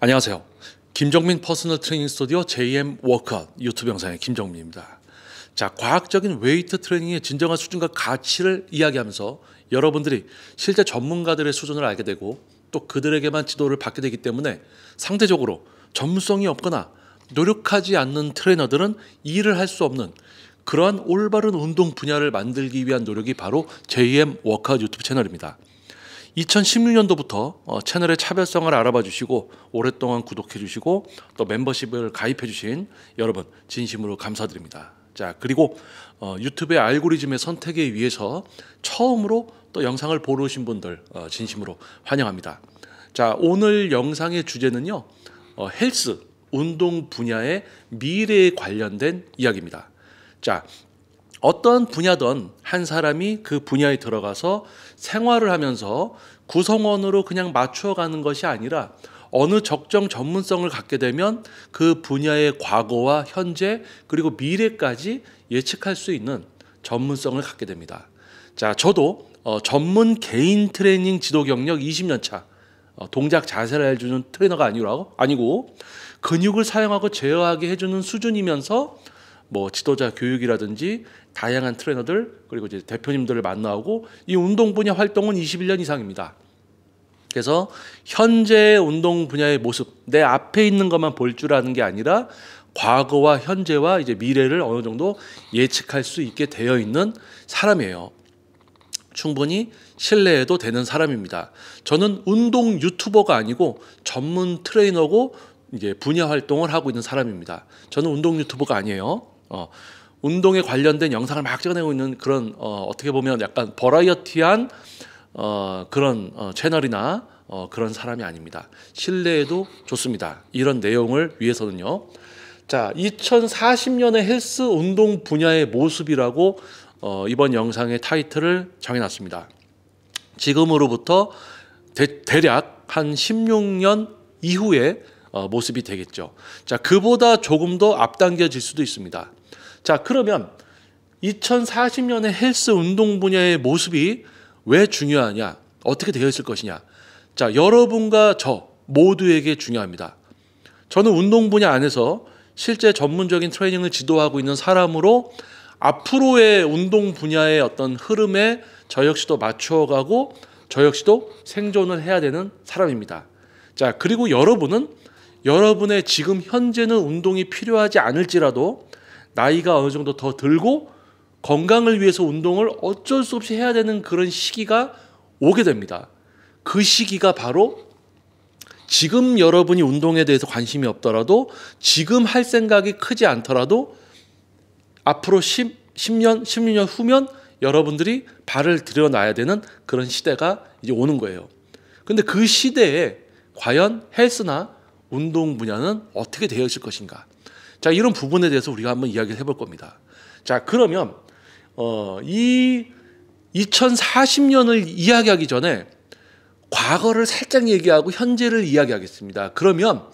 안녕하세요. 김정민 퍼스널 트레이닝 스튜디오 JM 워크아웃 유튜브 영상의 김정민입니다. 자, 과학적인 웨이트 트레이닝의 진정한 수준과 가치를 이야기하면서 여러분들이 실제 전문가들의 수준을 알게 되고 또 그들에게만 지도를 받게 되기 때문에 상대적으로 전문성이 없거나 노력하지 않는 트레이너들은 일을 할 수 없는 그러한 올바른 운동 분야를 만들기 위한 노력이 바로 JM 워크아웃 유튜브 채널입니다. 2016년도부터 채널의 차별성을 알아봐 주시고 오랫동안 구독해 주시고 또 멤버십을 가입해 주신 여러분 진심으로 감사드립니다. 자, 그리고 유튜브의 알고리즘의 선택에 의해서 처음으로 또 영상을 보러 오신 분들 진심으로 환영합니다. 자, 오늘 영상의 주제는요, 헬스, 운동 분야의 미래에 관련된 이야기입니다. 자, 어떤 분야든 한 사람이 그 분야에 들어가서 생활을 하면서 구성원으로 그냥 맞추어가는 것이 아니라 어느 적정 전문성을 갖게 되면 그 분야의 과거와 현재 그리고 미래까지 예측할 수 있는 전문성을 갖게 됩니다. 자, 저도 전문 개인 트레이닝 지도 경력 20년 차, 동작 자세를 해주는 트레이너가 아니고 근육을 사용하고 제어하게 해주는 수준이면서 뭐 지도자 교육이라든지 다양한 트레이너들 그리고 이제 대표님들을 만나고 이 운동 분야 활동은 21년 이상입니다. 그래서 현재 운동 분야의 모습, 내 앞에 있는 것만 볼 줄 아는 게 아니라 과거와 현재와 이제 미래를 어느 정도 예측할 수 있게 되어 있는 사람이에요. 충분히 신뢰해도 되는 사람입니다. 저는 운동 유튜버가 아니고 전문 트레이너고 이제 분야 활동을 하고 있는 사람입니다. 저는 운동 유튜버가 아니에요. 운동에 관련된 영상을 막 찍어내고 있는 그런 어떻게 보면 약간 버라이어티한 그런 채널이나 그런 사람이 아닙니다. 신뢰해도 좋습니다. 이런 내용을 위해서는요. 자, 2040년의 헬스 운동 분야의 모습이라고 이번 영상의 타이틀을 정해놨습니다. 지금으로부터 대략 한 16년 이후의 모습이 되겠죠. 자, 그보다 조금 더 앞당겨질 수도 있습니다. 자, 그러면 2040년의 헬스 운동 분야의 모습이 왜 중요하냐? 어떻게 되어 있을 것이냐? 자, 여러분과 저 모두에게 중요합니다. 저는 운동 분야 안에서 실제 전문적인 트레이닝을 지도하고 있는 사람으로 앞으로의 운동 분야의 어떤 흐름에 저 역시도 맞춰가고 저 역시도 생존을 해야 되는 사람입니다. 자, 그리고 여러분은 여러분의 지금 현재는 운동이 필요하지 않을지라도 나이가 어느 정도 더 들고 건강을 위해서 운동을 어쩔 수 없이 해야 되는 그런 시기가 오게 됩니다. 그 시기가 바로 지금 여러분이 운동에 대해서 관심이 없더라도 지금 할 생각이 크지 않더라도 앞으로 10년, 16년 후면 여러분들이 발을 들여놔야 되는 그런 시대가 이제 오는 거예요. 근데 그 시대에 과연 헬스나 운동 분야는 어떻게 되어 있을 것인가? 자, 이런 부분에 대해서 우리가 한번 이야기를 해볼 겁니다. 자, 그러면 이 2040년을 이야기하기 전에 과거를 살짝 얘기하고 현재를 이야기하겠습니다. 그러면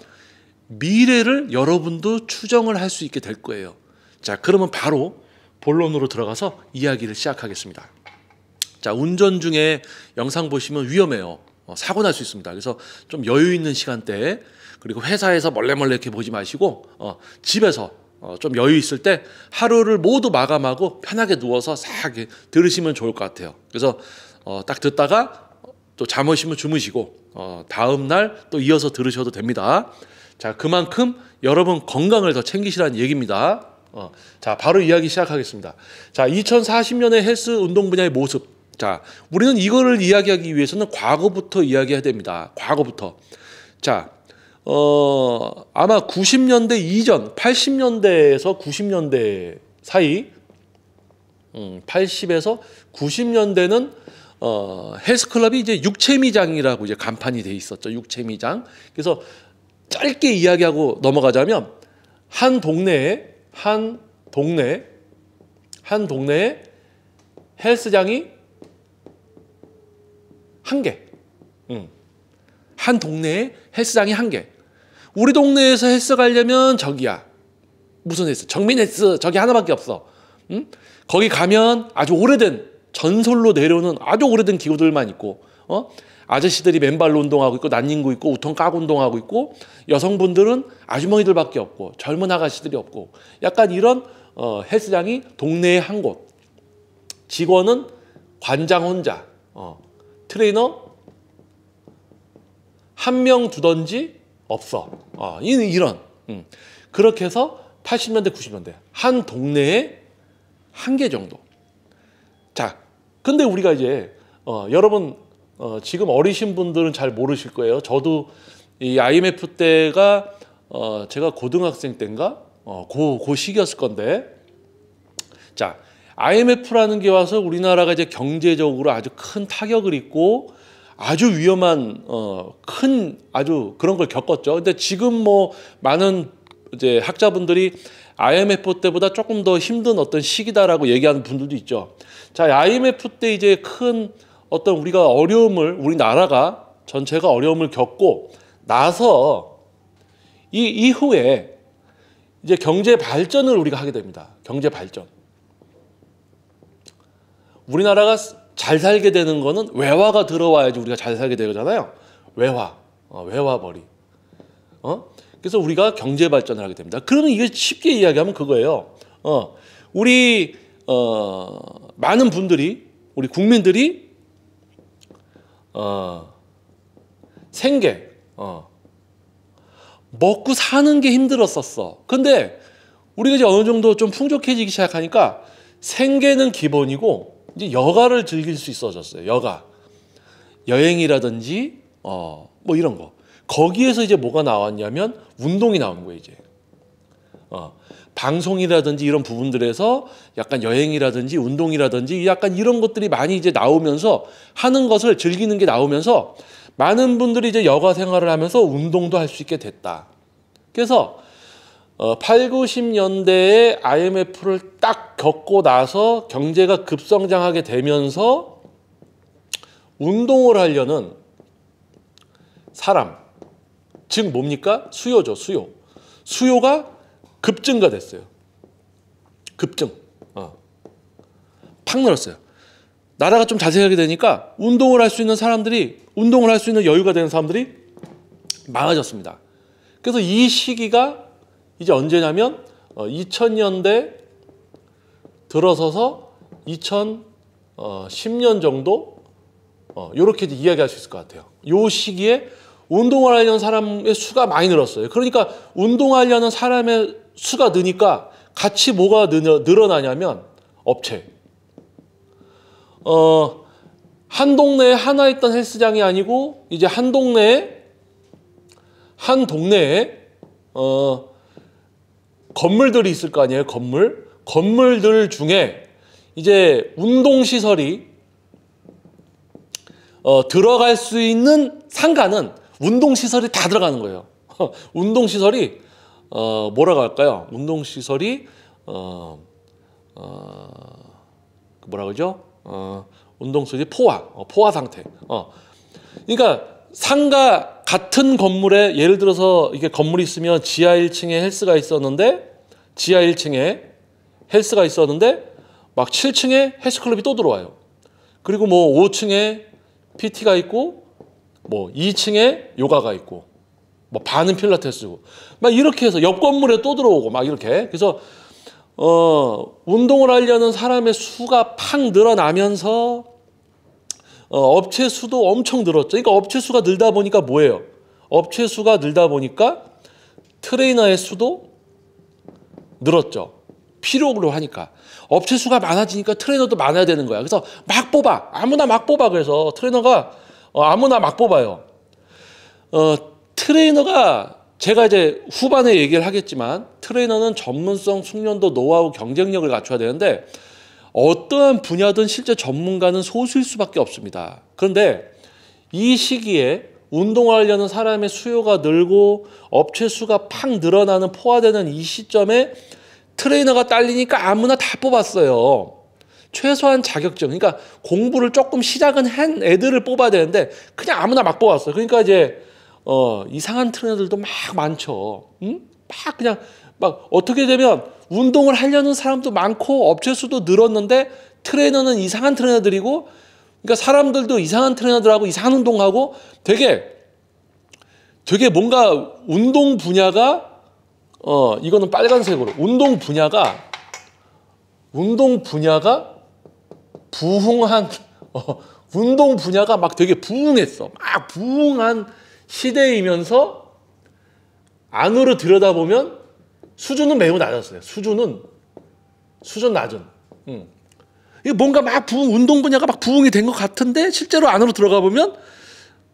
미래를 여러분도 추정을 할 수 있게 될 거예요. 자, 그러면 바로 본론으로 들어가서 이야기를 시작하겠습니다. 자, 운전 중에 영상 보시면 위험해요. 사고 날 수 있습니다. 그래서 좀 여유 있는 시간대에 그리고 회사에서 몰래 이렇게 보지 마시고 집에서 좀 여유 있을 때 하루를 모두 마감하고 편하게 누워서 싹 들으시면 좋을 것 같아요. 그래서 딱 듣다가 또 잠오시면 주무시고 다음 날 또 이어서 들으셔도 됩니다. 자, 그만큼 여러분 건강을 더 챙기시라는 얘기입니다. 자, 바로 이야기 시작하겠습니다. 자, 2040년의 헬스 운동 분야의 모습. 자, 우리는 이거를 이야기하기 위해서는 과거부터 이야기해야 됩니다. 과거부터. 자, 아마 90년대 이전, 80년대에서 90년대 사이, 80에서 90년대는 헬스클럽이 이제 육체미장이라고 이제 간판이 돼 있었죠. 육체미장. 그래서 짧게 이야기하고 넘어가자면 한 동네에 헬스장이 한 개. 한 동네에 헬스장이 한 개. 우리 동네에서 헬스 가려면 저기야. 무슨 헬스? 정민 헬스. 저기 하나밖에 없어. 거기 가면 아주 오래된 전설로 내려오는 아주 오래된 기구들만 있고 아저씨들이 맨발로 운동하고 있고 난닝구 있고 우통 까고 운동하고 있고 여성분들은 아주머니들밖에 없고 젊은 아가씨들이 없고 약간 이런 헬스장이 동네에 한 곳. 직원은 관장 혼자, 트레이너 한 명 두던지 없어. 이런. 그렇게 해서 80년대, 90년대 한 동네에 한 개 정도. 자, 근데 우리가 이제 여러분 지금 어리신 분들은 잘 모르실 거예요. 저도 이 IMF 때가 제가 고등학생 때인가 그 시기였을 건데, 자, IMF라는 게 와서 우리나라가 이제 경제적으로 아주 큰 타격을 입고 아주 위험한 큰 아주 그런 걸 겪었죠. 근데 지금 뭐 많은 이제 학자분들이 IMF 때보다 조금 더 힘든 어떤 시기다라고 얘기하는 분들도 있죠. 자, IMF 때 이제 큰 어떤 우리가 어려움을, 우리나라가 전체가 어려움을 겪고 나서 이 이후에 이제 경제 발전을 우리가 하게 됩니다. 경제 발전. 우리나라가 잘 살게 되는 거는 외화가 들어와야지 우리가 잘 살게 되잖아요. 외화벌이. 그래서 우리가 경제 발전을 하게 됩니다. 그러면 이게 쉽게 이야기하면 그거예요. 우리 많은 분들이, 우리 국민들이 생계 먹고 사는 게 힘들었었어. 근데 우리가 이제 어느 정도 좀 풍족해지기 시작하니까 생계는 기본이고 이제 여가를 즐길 수 있어졌어요. 여가, 여행이라든지 뭐 이런 거. 거기에서 이제 뭐가 나왔냐면 운동이 나온 거예요. 이제 방송이라든지 이런 부분들에서 약간 여행이라든지 운동이라든지 약간 이런 것들이 많이 이제 나오면서 하는 것을 즐기는 게 나오면서 많은 분들이 이제 여가 생활을 하면서 운동도 할 수 있게 됐다. 그래서 8, 90년대에 IMF를 딱 겪고 나서 경제가 급성장하게 되면서 운동을 하려는 사람, 즉 뭡니까? 수요죠, 수요. 수요가 급증가됐어요. 급증. 팍 늘었어요. 나라가 좀 자세하게 되니까 운동을 할 수 있는 사람들이, 운동을 할 수 있는 여유가 되는 사람들이 많아졌습니다. 그래서 이 시기가 이제 언제냐면 2000년대 들어서서 2010년 정도 이렇게 이야기할 수 있을 것 같아요. 이 시기에 운동을 하려는 사람의 수가 많이 늘었어요. 그러니까 운동하려는 사람의 수가 느니까 같이 뭐가 늘어나냐면 업체. 한 동네에 하나 있던 헬스장이 아니고 이제 한 동네에 건물들이 있을 거 아니에요. 건물들 중에 이제 운동시설이 들어갈 수 있는 상가는 운동시설이 다 들어가는 거예요. 운동시설이 뭐라고 할까요? 운동시설이 뭐라 그러죠? 운동시설이 포화 상태. 그러니까 상가 같은 건물에 예를 들어서 이게 건물이 있으면 지하 1층에 헬스가 있었는데 막 7층에 헬스클럽이 또 들어와요. 그리고 뭐 5층에 PT가 있고 뭐 2층에 요가가 있고 뭐 반은 필라테스고 막 이렇게 해서 옆 건물에 또 들어오고 막 이렇게. 그래서 운동을 하려는 사람의 수가 팍 늘어나면서 업체 수도 엄청 늘었죠. 그러니까 업체 수가 늘다 보니까 뭐예요? 업체 수가 늘다 보니까 트레이너의 수도 늘었죠. 필요로 하니까. 업체 수가 많아지니까 트레이너도 많아야 되는 거야. 그래서 막 뽑아. 아무나 막 뽑아. 그래서 트레이너가 아무나 막 뽑아요. 트레이너가 제가 이제 후반에 얘기를 하겠지만 트레이너는 전문성, 숙련도, 노하우, 경쟁력을 갖춰야 되는데 어떠한 분야든 실제 전문가는 소수일 수밖에 없습니다. 그런데 이 시기에 운동을 하려는 사람의 수요가 늘고 업체 수가 팍 늘어나는 포화되는 이 시점에 트레이너가 딸리니까 아무나 다 뽑았어요. 최소한 자격증, 그러니까 공부를 조금 시작은 한 애들을 뽑아야 되는데 그냥 아무나 막 뽑았어요. 그러니까 이제 이상한 트레이너들도 막 많죠. 응? 막 그냥 막 어떻게 되면 운동을 하려는 사람도 많고 업체 수도 늘었는데 트레이너는 이상한 트레이너들이고 그러니까 사람들도 이상한 트레이너들하고 이상한 운동하고 되게 뭔가 운동 분야가 이거는 빨간색으로 운동 분야가 부흥한 운동 분야가 막 되게 부흥했어. 막 부흥한 시대이면서 안으로 들여다보면 수준은 매우 낮았어요. 수준 낮은. 이게 뭔가 막 운동 분야가 막 부흥이 된 것 같은데 실제로 안으로 들어가 보면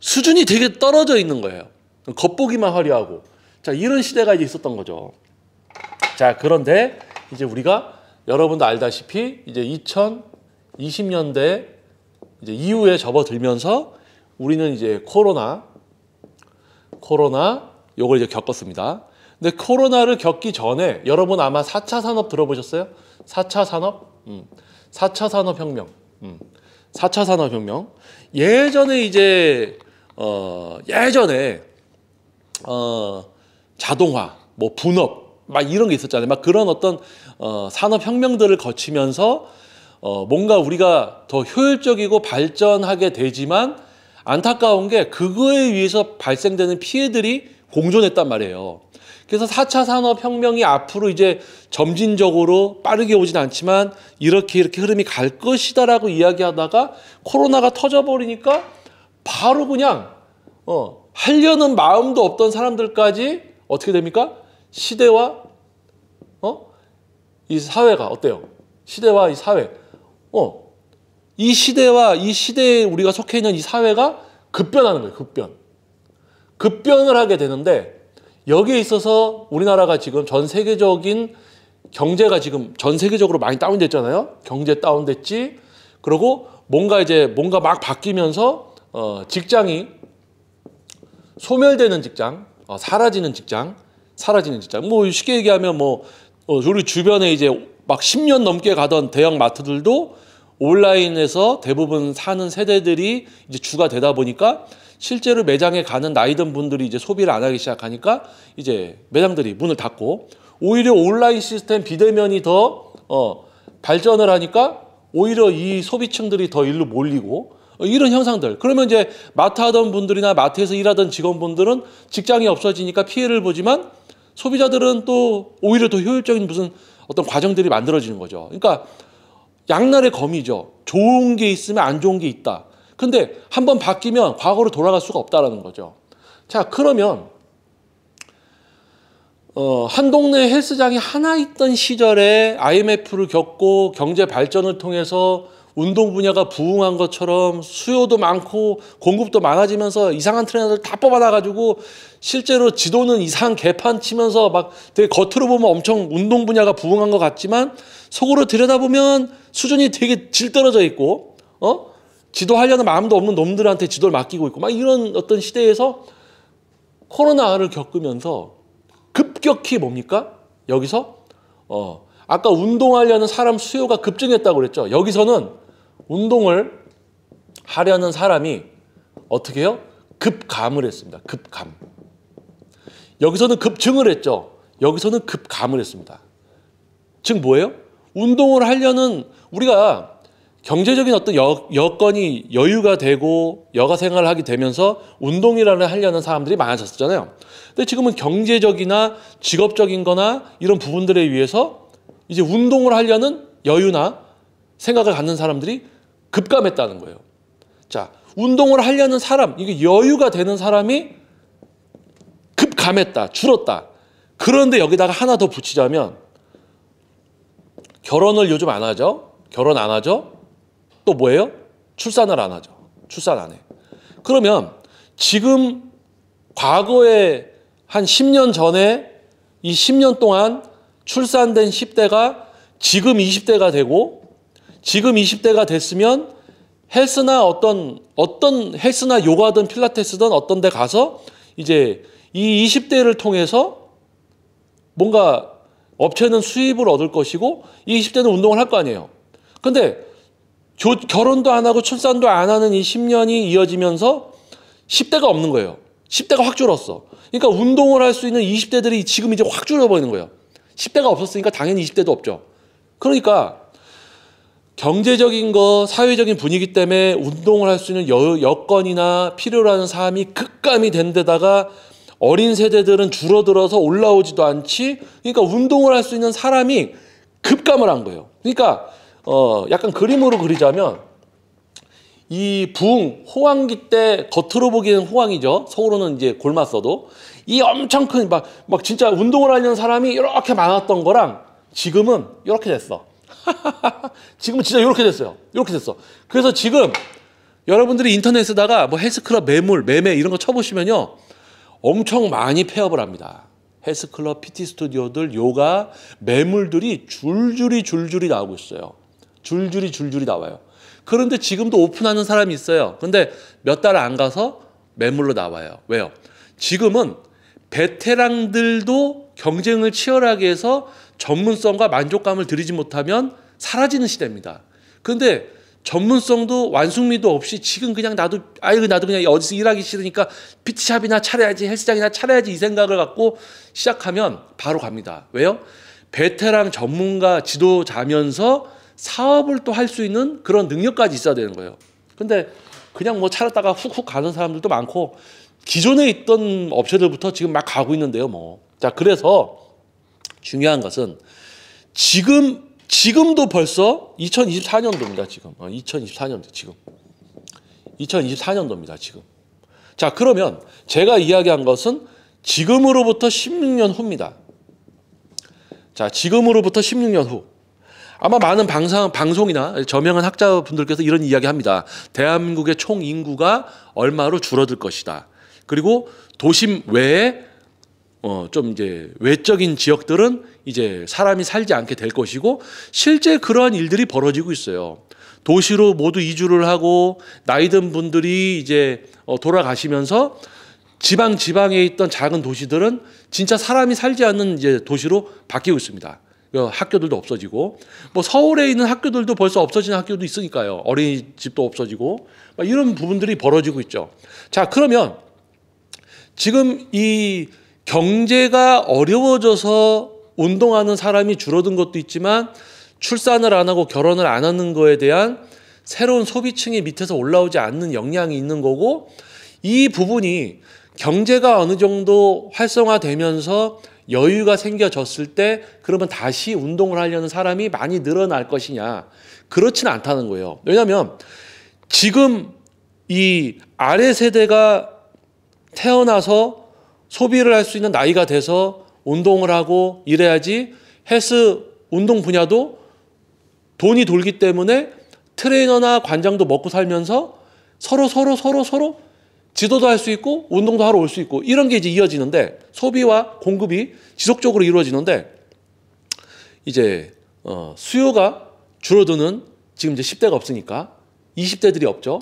수준이 되게 떨어져 있는 거예요. 겉보기만 화려하고. 자, 이런 시대가 이제 있었던 거죠. 자, 그런데 이제 우리가 여러분도 알다시피 이제 2020년대 이제 이후에 접어들면서 우리는 이제 코로나 요걸 이제 겪었습니다. 근데 코로나를 겪기 전에 여러분 아마 4차 산업 들어보셨어요? 4차 산업? 4차 산업혁명. 4차 산업혁명. 예전에 이제 자동화, 뭐 분업 막 이런 게 있었잖아요. 막 그런 어떤 산업혁명들을 거치면서 뭔가 우리가 더 효율적이고 발전하게 되지만 안타까운 게 그거에 의해서 발생되는 피해들이 공존했단 말이에요. 그래서 4차 산업혁명이 앞으로 이제 점진적으로 빠르게 오진 않지만 이렇게 흐름이 갈 것이다라고 이야기하다가 코로나가 터져버리니까 바로 그냥 하려는 마음도 없던 사람들까지 어떻게 됩니까? 시대와 이 사회가 어때요? 시대와 이 사회 이 시대에 우리가 속해 있는 이 사회가 급변하는 거예요. 급변을 하게 되는데 여기에 있어서 우리나라가 지금 전 세계적인 경제가 지금 전 세계적으로 많이 다운됐잖아요. 경제 다운됐지. 그리고 뭔가 막 바뀌면서 직장이 소멸되는 직장, 사라지는 직장. 뭐 쉽게 얘기하면 우리 주변에 이제 막 10년 넘게 가던 대형 마트들도 온라인에서 대부분 사는 세대들이 이제 주가 되다 보니까 실제로 매장에 가는 나이든 분들이 이제 소비를 안 하기 시작하니까 이제 매장들이 문을 닫고 오히려 온라인 시스템 비대면이 더 발전을 하니까 오히려 이 소비층들이 더 일로 몰리고 이런 현상들. 그러면 이제 마트 하던 분들이나 마트에서 일하던 직원분들은 직장이 없어지니까 피해를 보지만 소비자들은 또 오히려 더 효율적인 무슨 어떤 과정들이 만들어지는 거죠. 그러니까 양날의 검이죠. 좋은 게 있으면 안 좋은 게 있다. 근데 한번 바뀌면 과거로 돌아갈 수가 없다라는 거죠. 자, 그러면 한 동네 헬스장이 하나 있던 시절에 IMF를 겪고 경제 발전을 통해서 운동 분야가 부흥한 것처럼 수요도 많고 공급도 많아지면서 이상한 트레이너들 다 뽑아놔가지고 실제로 지도는 이상한 개판 치면서 막 되게 겉으로 보면 엄청 운동 분야가 부흥한 것 같지만 속으로 들여다보면 수준이 되게 질 떨어져 있고 지도하려는 마음도 없는 놈들한테 지도를 맡기고 있고 막 이런 어떤 시대에서 코로나를 겪으면서 급격히 뭡니까? 여기서 아까 운동하려는 사람 수요가 급증했다고 그랬죠. 여기서는 운동을 하려는 사람이 어떻게 해요? 급감을 했습니다. 급감. 여기서는 급증을 했죠. 여기서는 급감을 했습니다. 즉 뭐예요? 운동을 하려는 우리가 경제적인 어떤 여건이 여유가 되고 여가 생활을 하게 되면서 운동이라는 하려는 사람들이 많아졌잖아요. 근데 지금은 경제적이나 직업적인 거나 이런 부분들에 의해서 이제 운동을 하려는 여유나 생각을 갖는 사람들이 급감했다는 거예요. 자, 운동을 하려는 사람, 이게 여유가 되는 사람이 급감했다, 줄었다. 그런데 여기다가 하나 더 붙이자면 결혼을 요즘 안 하죠? 결혼 안 하죠? 또 뭐예요? 출산을 안 하죠. 출산 안 해. 그러면 지금 과거에 한 10년 전에 이 10년 동안 출산된 10대가 지금 20대가 되고 지금 20대가 됐으면 헬스나 어떤 헬스나 요가든 필라테스든 어떤 데 가서 이제 이 20대를 통해서 뭔가 업체는 수입을 얻을 것이고 이 20대는 운동을 할 거 아니에요. 근데 결혼도 안 하고 출산도 안 하는 이 10년이 이어지면서 10대가 없는 거예요. 10대가 확 줄었어. 그러니까 운동을 할 수 있는 20대들이 지금 이제 확 줄어버리는 거예요. 10대가 없었으니까 당연히 20대도 없죠. 그러니까 경제적인 거, 사회적인 분위기 때문에 운동을 할 수 있는 여건이나 필요로 하는 사람이 급감이 된 데다가 어린 세대들은 줄어들어서 올라오지도 않지. 그러니까 운동을 할 수 있는 사람이 급감을 한 거예요. 그러니까 약간 그림으로 그리자면 이 부흥, 호황기 때 겉으로 보기에는 호황이죠. 서울은 이제 골맞서도 이 엄청 큰 막 진짜 운동을 하려는 사람이 이렇게 많았던 거랑 지금은 이렇게 됐어. 지금은 진짜 이렇게 됐어요. 이렇게 됐어. 그래서 지금 여러분들이 인터넷에다가 뭐 헬스클럽 매매 이런 거 쳐보시면요. 엄청 많이 폐업을 합니다. 헬스클럽, PT 스튜디오들, 요가, 매물들이 줄줄이 나오고 있어요. 줄줄이 나와요. 그런데 지금도 오픈하는 사람이 있어요. 근데 몇 달 안 가서 매물로 나와요. 왜요? 지금은 베테랑들도 경쟁을 치열하게 해서 전문성과 만족감을 드리지 못하면 사라지는 시대입니다. 그런데 전문성도 완숙미도 없이 지금 그냥 나도 그냥 어디서 일하기 싫으니까 PT샵이나 차려야지, 헬스장이나 차려야지 이 생각을 갖고 시작하면 바로 갑니다. 왜요? 베테랑 전문가 지도자면서 사업을 또 할 수 있는 그런 능력까지 있어야 되는 거예요. 근데 그냥 뭐 차렸다가 훅훅 가는 사람들도 많고 기존에 있던 업체들부터 지금 막 가고 있는데요, 뭐. 자, 그래서 중요한 것은 지금도 벌써 2024년도입니다, 지금. 2024년도, 지금. 2024년도입니다, 지금. 자, 그러면 제가 이야기한 것은 지금으로부터 16년 후입니다. 자, 지금으로부터 16년 후. 아마 많은 방송이나 저명한 학자분들께서 이런 이야기 합니다. 대한민국의 총 인구가 얼마로 줄어들 것이다. 그리고 도심 외에 좀 이제 외적인 지역들은 이제 사람이 살지 않게 될 것이고 실제 그러한 일들이 벌어지고 있어요. 도시로 모두 이주를 하고 나이 든 분들이 이제 돌아가시면서 지방에 있던 작은 도시들은 진짜 사람이 살지 않는 이제 도시로 바뀌고 있습니다. 학교들도 없어지고 뭐 서울에 있는 학교들도 벌써 없어지는 학교도 있으니까요. 어린이집도 없어지고 이런 부분들이 벌어지고 있죠. 자, 그러면 지금 이 경제가 어려워져서 운동하는 사람이 줄어든 것도 있지만 출산을 안 하고 결혼을 안 하는 거에 대한 새로운 소비층이 밑에서 올라오지 않는 영향이 있는 거고 이 부분이 경제가 어느 정도 활성화되면서 여유가 생겨졌을 때 그러면 다시 운동을 하려는 사람이 많이 늘어날 것이냐? 그렇지는 않다는 거예요. 왜냐하면 지금 이 아래 세대가 태어나서 소비를 할 수 있는 나이가 돼서 운동을 하고 이래야지 헬스 운동 분야도 돈이 돌기 때문에 트레이너나 관장도 먹고 살면서 서로 지도도 할 수 있고 운동도 하러 올 수 있고 이런 게 이제 이어지는데 소비와 공급이 지속적으로 이루어지는데 이제 수요가 줄어드는 지금 이제 10대가 없으니까 20대들이 없죠.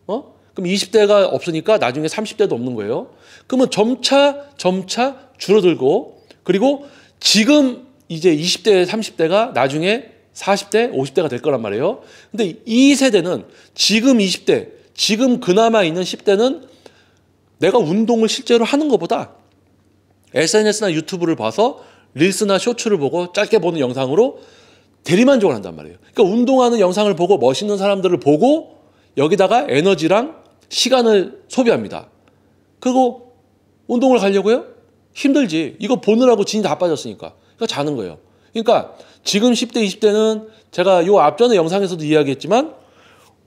그럼 20대가 없으니까 나중에 30대도 없는 거예요. 그러면 점차 줄어들고 그리고 지금 이제 20대, 30대가 나중에 40대, 50대가 될 거란 말이에요. 근데 이 세대는 지금 20대, 지금 그나마 있는 10대는 내가 운동을 실제로 하는 것보다 SNS나 유튜브를 봐서 릴스나 쇼츠를 보고 짧게 보는 영상으로 대리만족을 한단 말이에요. 그러니까 운동하는 영상을 보고 멋있는 사람들을 보고 여기다가 에너지랑 시간을 소비합니다. 그리고 운동을 가려고요? 힘들지. 이거 보느라고 진이 다 빠졌으니까. 그러니까 자는 거예요. 그러니까 지금 10대, 20대는 제가 요 앞전에 영상에서도 이야기했지만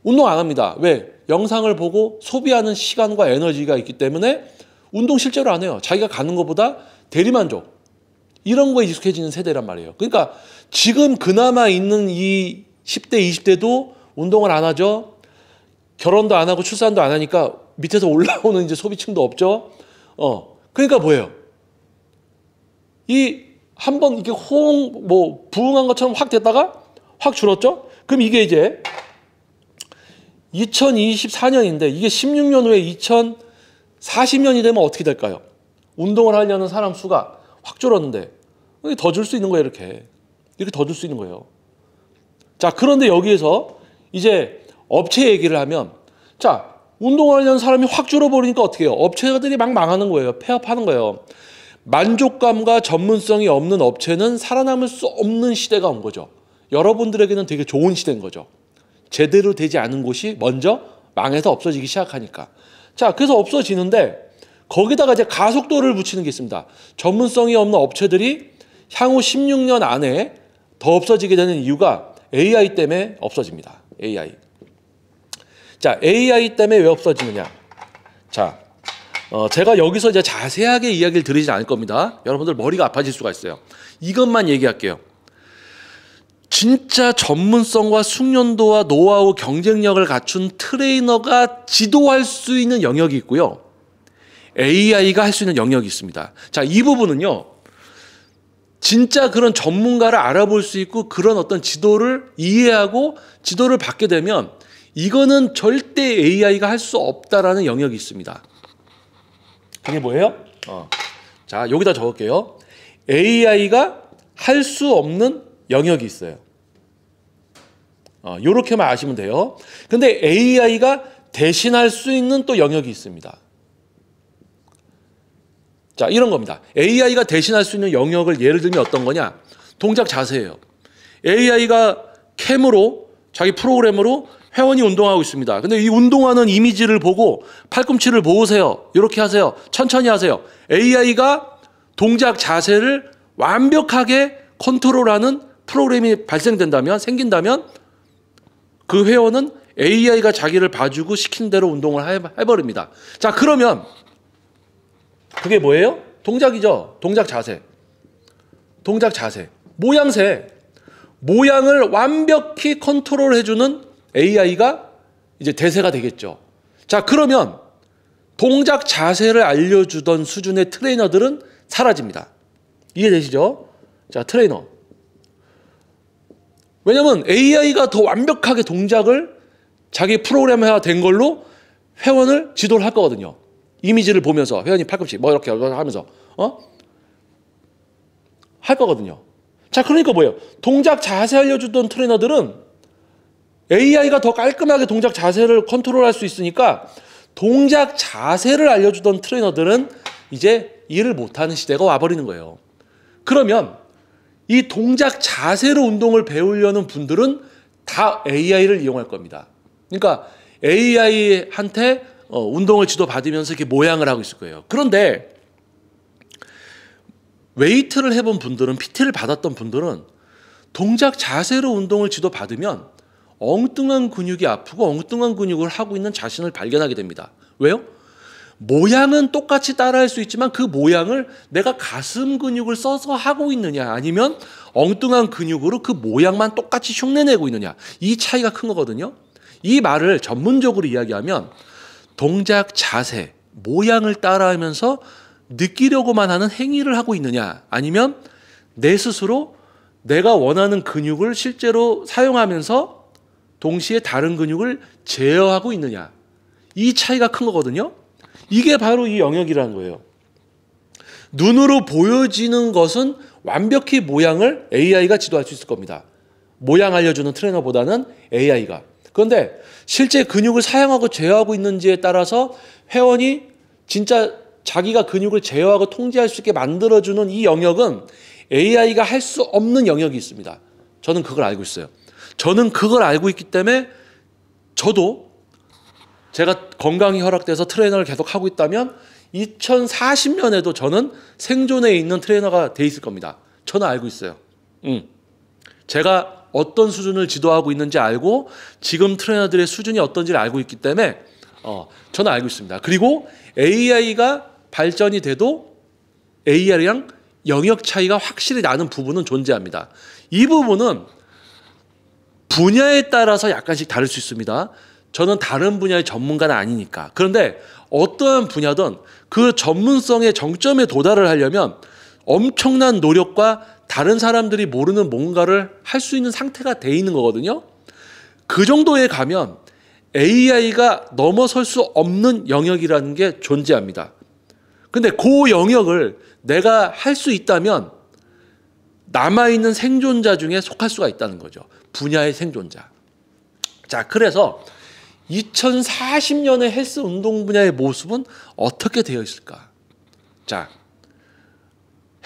운동 안 합니다. 왜? 영상을 보고 소비하는 시간과 에너지가 있기 때문에 운동 실제로 안 해요. 자기가 가는 것보다 대리만족. 이런 거에 익숙해지는 세대란 말이에요. 그러니까 지금 그나마 있는 이 10대, 20대도 운동을 안 하죠. 결혼도 안 하고 출산도 안 하니까 밑에서 올라오는 이제 소비층도 없죠. 그러니까 뭐예요? 이 한번 이렇게 부흥한 것처럼 확 됐다가 확 줄었죠? 그럼 이게 이제 2024년인데 이게 16년 후에 2040년이 되면 어떻게 될까요? 운동을 하려는 사람 수가 확 줄었는데 더 줄 수 있는 거예요. 이렇게 더 줄 수 있는 거예요. 자, 그런데 여기에서 이제 업체 얘기를 하면 자, 운동을 하려는 사람이 확 줄어버리니까 어떻게 해요? 업체들이 막 망하는 거예요. 폐업하는 거예요. 만족감과 전문성이 없는 업체는 살아남을 수 없는 시대가 온 거죠. 여러분들에게는 되게 좋은 시대인 거죠. 제대로 되지 않은 곳이 먼저 망해서 없어지기 시작하니까. 자, 그래서 없어지는데 거기다가 이제 가속도를 붙이는 게 있습니다. 전문성이 없는 업체들이 향후 16년 안에 더 없어지게 되는 이유가 AI 때문에 없어집니다. AI. 자, AI 때문에 왜 없어지느냐? 자, 제가 여기서 이제 자세하게 이야기를 드리진 않을 겁니다. 여러분들 머리가 아파질 수가 있어요. 이것만 얘기할게요. 진짜 전문성과 숙련도와 노하우, 경쟁력을 갖춘 트레이너가 지도할 수 있는 영역이 있고요. AI가 할 수 있는 영역이 있습니다. 자, 이 부분은요. 진짜 그런 전문가를 알아볼 수 있고 그런 어떤 지도를 이해하고 지도를 받게 되면 이거는 절대 AI가 할 수 없다라는 영역이 있습니다. 그게 뭐예요? 자, 여기다 적을게요. AI가 할 수 없는 영역이 있어요. 요렇게만 아시면 돼요. 근데 AI가 대신할 수 있는 또 영역이 있습니다. 자, 이런 겁니다. AI가 대신할 수 있는 영역을 예를 들면 어떤 거냐? 동작 자세예요. AI가 캠으로 자기 프로그램으로 회원이 운동하고 있습니다. 근데 이 운동하는 이미지를 보고 팔꿈치를 모으세요. 이렇게 하세요. 천천히 하세요. AI가 동작 자세를 완벽하게 컨트롤하는 프로그램이 발생된다면, 생긴다면 그 회원은 AI가 자기를 봐주고 시킨 대로 운동을 해버립니다. 자, 그러면 그게 뭐예요? 동작이죠. 동작 자세. 동작 자세. 모양새. 모양을 완벽히 컨트롤해주는 AI가 이제 대세가 되겠죠. 자, 그러면 동작 자세를 알려주던 수준의 트레이너들은 사라집니다. 이해되시죠? 자, 트레이너. 왜냐면 AI가 더 완벽하게 동작을 자기 프로그램화 된 걸로 회원을 지도를 할 거거든요. 이미지를 보면서 회원이 팔꿈치 뭐 이렇게 하면서 할 거거든요. 자, 그러니까 뭐예요? 동작 자세 알려주던 트레이너들은 AI가 더 깔끔하게 동작 자세를 컨트롤할 수 있으니까 동작 자세를 알려주던 트레이너들은 이제 일을 못하는 시대가 와버리는 거예요. 그러면 이 동작 자세로 운동을 배우려는 분들은 다 AI를 이용할 겁니다. 그러니까 AI한테 운동을 지도받으면서 이렇게 모양을 하고 있을 거예요. 그런데 웨이트를 해본 분들은, PT를 받았던 분들은 동작 자세로 운동을 지도받으면 엉뚱한 근육이 아프고 엉뚱한 근육을 하고 있는 자신을 발견하게 됩니다. 왜요? 모양은 똑같이 따라할 수 있지만 그 모양을 내가 가슴 근육을 써서 하고 있느냐, 아니면 엉뚱한 근육으로 그 모양만 똑같이 흉내내고 있느냐, 이 차이가 큰 거거든요. 이 말을 전문적으로 이야기하면 동작 자세, 모양을 따라하면서 느끼려고만 하는 행위를 하고 있느냐, 아니면 내 스스로 내가 원하는 근육을 실제로 사용하면서 동시에 다른 근육을 제어하고 있느냐, 이 차이가 큰 거거든요. 이게 바로 이 영역이라는 거예요. 눈으로 보여지는 것은 완벽히 모양을 AI가 지도할 수 있을 겁니다. 모양 알려주는 트레이너보다는 AI가. 그런데 실제 근육을 사용하고 제어하고 있는지에 따라서 회원이 진짜 자기가 근육을 제어하고 통제할 수 있게 만들어주는 이 영역은 AI가 할 수 없는 영역이 있습니다. 저는 그걸 알고 있어요. 저는 그걸 알고 있기 때문에 저도 제가 건강이 허락돼서 트레이너를 계속 하고 있다면 2040년에도 저는 생존에 있는 트레이너가 돼 있을 겁니다. 저는 알고 있어요. 제가 어떤 수준을 지도하고 있는지 알고 지금 트레이너들의 수준이 어떤지를 알고 있기 때문에 저는 알고 있습니다. 그리고 AI가 발전이 돼도 AI랑 영역 차이가 확실히 나는 부분은 존재합니다. 이 부분은 분야에 따라서 약간씩 다를 수 있습니다. 저는 다른 분야의 전문가는 아니니까. 그런데 어떠한 분야든 그 전문성의 정점에 도달을 하려면 엄청난 노력과 다른 사람들이 모르는 뭔가를 할 수 있는 상태가 돼 있는 거거든요. 그 정도에 가면 AI가 넘어설 수 없는 영역이라는 게 존재합니다. 근데 그 영역을 내가 할 수 있다면 남아있는 생존자 중에 속할 수가 있다는 거죠. 분야의 생존자. 자, 그래서 2040년의 헬스 운동 분야의 모습은 어떻게 되어 있을까? 자,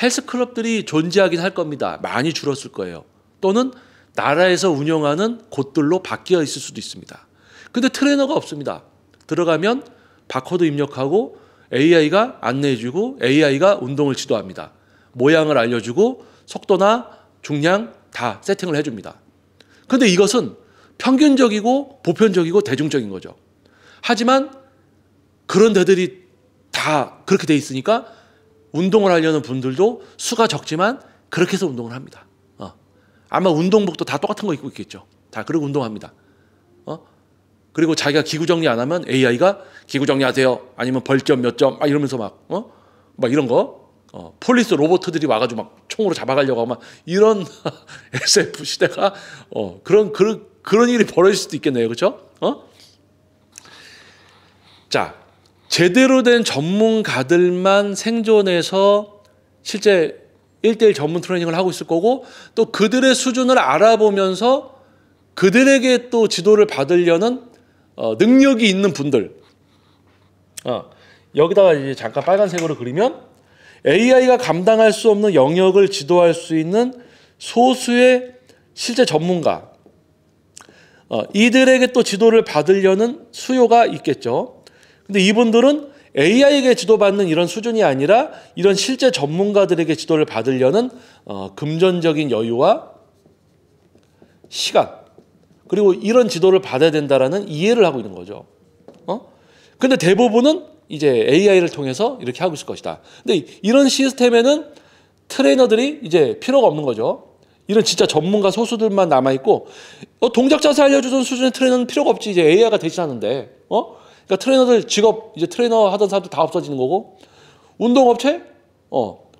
헬스 클럽들이 존재하긴 할 겁니다. 많이 줄었을 거예요. 또는 나라에서 운영하는 곳들로 바뀌어 있을 수도 있습니다. 근데 트레이너가 없습니다. 들어가면 바코드 입력하고 AI가 안내해주고 AI가 운동을 지도합니다. 모양을 알려주고 속도나 중량 다 세팅을 해줍니다. 근데 이것은 평균적이고 보편적이고 대중적인 거죠. 하지만 그런 데들이 다 그렇게 돼 있으니까 운동을 하려는 분들도 수가 적지만 그렇게 해서 운동을 합니다. 아마 운동복도 다 똑같은 거 입고 있겠죠. 다 그러고 운동합니다. 그리고 자기가 기구 정리 안 하면 AI가 기구 정리하세요. 아니면 벌점 몇 점 이러면서 막 이런 거 폴리스 로봇들이 와가지고 막 총으로 잡아가려고 하고 막 이런 SF 시대가 그런 일이 벌어질 수도 있겠네요. 그렇죠? 자, 제대로 된 전문가들만 생존해서 실제 1대1 전문 트레이닝을 하고 있을 거고 또 그들의 수준을 알아보면서 그들에게 또 지도를 받으려는 능력이 있는 분들 여기다가 이제 잠깐 빨간색으로 그리면 AI가 감당할 수 없는 영역을 지도할 수 있는 소수의 실제 전문가 이들에게 또 지도를 받으려는 수요가 있겠죠. 근데 이분들은 AI에게 지도받는 이런 수준이 아니라 이런 실제 전문가들에게 지도를 받으려는 금전적인 여유와 시간 그리고 이런 지도를 받아야 된다라는 이해를 하고 있는 거죠. 근데 대부분은 이제 AI를 통해서 이렇게 하고 있을 것이다. 근데 이런 시스템에는 트레이너들이 이제 필요가 없는 거죠. 이런 진짜 전문가 소수들만 남아 있고 동작 자세 알려주던 수준의 트레이너는 필요가 없지. 이제 AI가 대신하는데. 그러니까 트레이너들 직업 이제 트레이너 하던 사람들 다 없어지는 거고 운동업체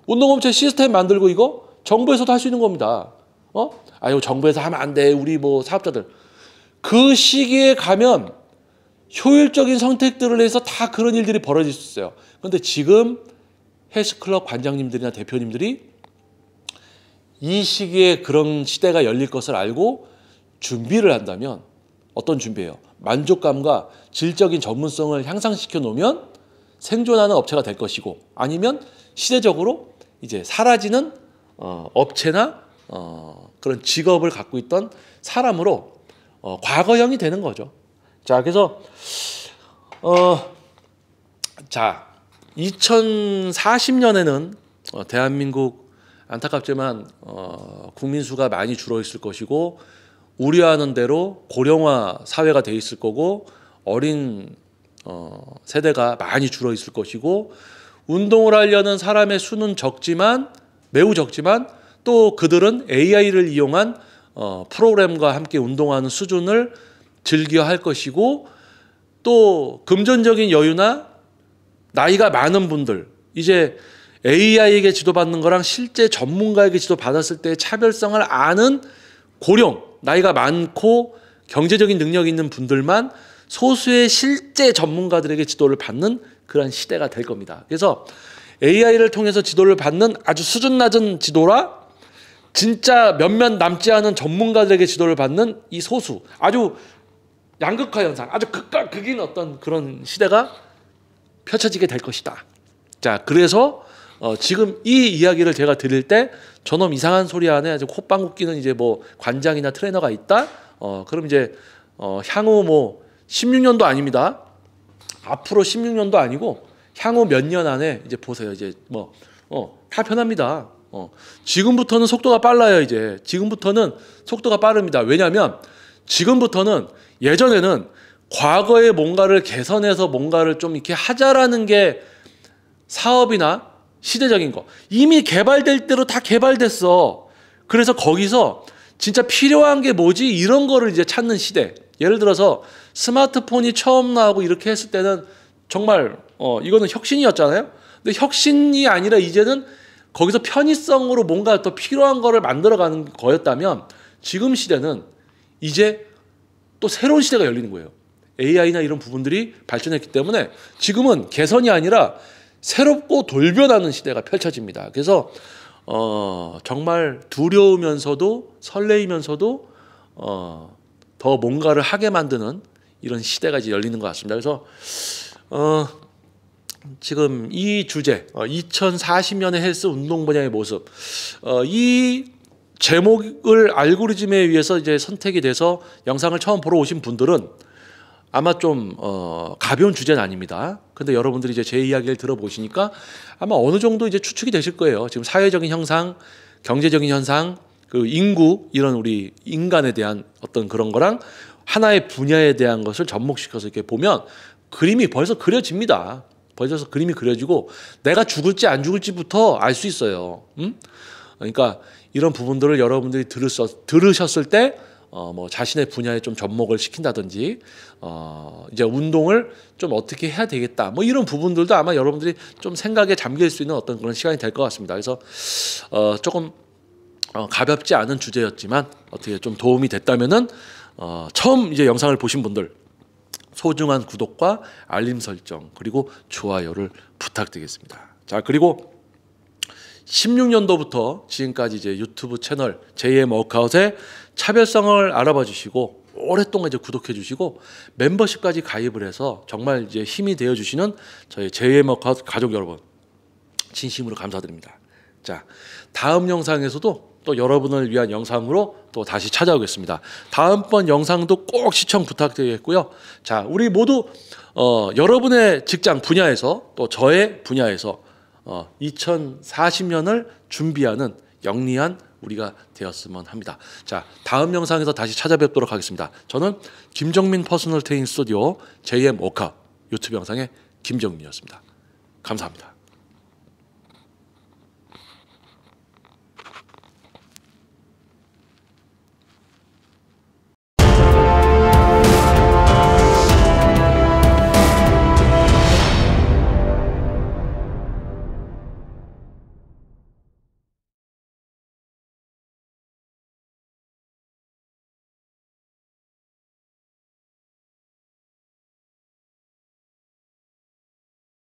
운동업체 시스템 만들고 이거 정부에서도 할 수 있는 겁니다. 아유 정부에서 하면 안 돼. 우리 뭐 사업자들 그 시기에 가면 효율적인 선택들을 해서 다 그런 일들이 벌어질 수 있어요. 그런데 지금 헬스클럽 관장님들이나 대표님들이 이 시기에 그런 시대가 열릴 것을 알고 준비를 한다면 어떤 준비예요? 만족감과 질적인 전문성을 향상시켜 놓으면 생존하는 업체가 될 것이고 아니면 시대적으로 이제 사라지는 업체나 그런 직업을 갖고 있던 사람으로 과거형이 되는 거죠. 자, 그래서 2040년에는 대한민국 안타깝지만 국민 수가 많이 줄어 있을 것이고 우려하는 대로 고령화 사회가 돼 있을 거고 어린 세대가 많이 줄어 있을 것이고 운동을 하려는 사람의 수는 적지만 매우 적지만 또 그들은 AI를 이용한 프로그램과 함께 운동하는 수준을 즐겨 할 것이고 또 금전적인 여유나 나이가 많은 분들 이제 AI에게 지도받는 거랑 실제 전문가에게 지도받았을 때의 차별성을 아는 고령 나이가 많고 경제적인 능력이 있는 분들만 소수의 실제 전문가들에게 지도를 받는 그런 시대가 될 겁니다. 그래서 AI를 통해서 지도를 받는 아주 수준 낮은 지도라 진짜 몇몇 남지 않은 전문가들에게 지도를 받는 이 소수 아주 양극화 현상 아주 극과 극인 어떤 그런 시대가 펼쳐지게 될 것이다. 자, 그래서 지금 이 이야기를 제가 드릴 때 저놈 이상한 소리 안에 아주 콧방귀 끼는 이제 뭐 관장이나 트레이너가 있다. 그럼 이제 향후 뭐 16년도 아닙니다. 앞으로 16년도 아니고 향후 몇 년 안에 이제 보세요. 이제 뭐 다 변합니다. 지금부터는 속도가 빨라요. 이제 지금부터는 속도가 빠릅니다. 왜냐하면 지금부터는 예전에는 과거에 뭔가를 개선해서 뭔가를 좀 이렇게 하자라는 게 사업이나 시대적인 거 이미 개발될 대로 다 개발됐어. 그래서 거기서 진짜 필요한 게 뭐지 이런 거를 이제 찾는 시대. 예를 들어서 스마트폰이 처음 나오고 이렇게 했을 때는 정말 이거는 혁신이었잖아요. 근데 혁신이 아니라 이제는 거기서 편의성으로 뭔가 더 필요한 거를 만들어가는 거였다면 지금 시대는 이제 또 새로운 시대가 열리는 거예요. AI나 이런 부분들이 발전했기 때문에 지금은 개선이 아니라 새롭고 돌변하는 시대가 펼쳐집니다. 그래서 정말 두려우면서도 설레이면서도 더 뭔가를 하게 만드는 이런 시대가 이제 열리는 것 같습니다. 그래서 지금 이 주제 2040년의 헬스 운동 분야의 모습 이 제목을 알고리즘에 의해서 이제 선택이 돼서 영상을 처음 보러 오신 분들은 아마 좀 가벼운 주제는 아닙니다. 근데 여러분들이 이제 제 이야기를 들어보시니까 아마 어느 정도 이제 추측이 되실 거예요. 지금 사회적인 현상, 경제적인 현상, 그 인구 이런 우리 인간에 대한 어떤 그런 거랑 하나의 분야에 대한 것을 접목시켜서 이렇게 보면 그림이 벌써 그려집니다. 벌써 그림이 그려지고 내가 죽을지 안 죽을지부터 알 수 있어요. 그러니까 이런 부분들을 여러분들이 들으셨을 때 뭐 자신의 분야에 좀 접목을 시킨다든지 이제 운동을 좀 어떻게 해야 되겠다 뭐 이런 부분들도 아마 여러분들이 좀 생각에 잠길 수 있는 어떤 그런 시간이 될 것 같습니다. 그래서 조금 가볍지 않은 주제였지만 어떻게 좀 도움이 됐다면은 처음 이제 영상을 보신 분들 소중한 구독과 알림 설정 그리고 좋아요를 부탁드리겠습니다. 자, 그리고 16년도부터 지금까지 이제 유튜브 채널 JM 워크아웃의 차별성을 알아봐 주시고 오랫동안 이제 구독해 주시고 멤버십까지 가입을 해서 정말 이제 힘이 되어 주시는 저희 JM 워크아웃 가족 여러분 진심으로 감사드립니다. 자, 다음 영상에서도 또 여러분을 위한 영상으로 또 다시 찾아오겠습니다. 다음번 영상도 꼭 시청 부탁드리겠고요. 자, 우리 모두 여러분의 직장 분야에서 또 저의 분야에서 2040년을 준비하는 영리한 우리가 되었으면 합니다. 자, 다음 영상에서 다시 찾아뵙도록 하겠습니다. 저는 김정민 퍼스널 트레이닝 스튜디오 JM 워크아웃 유튜브 영상의 김정민이었습니다. 감사합니다.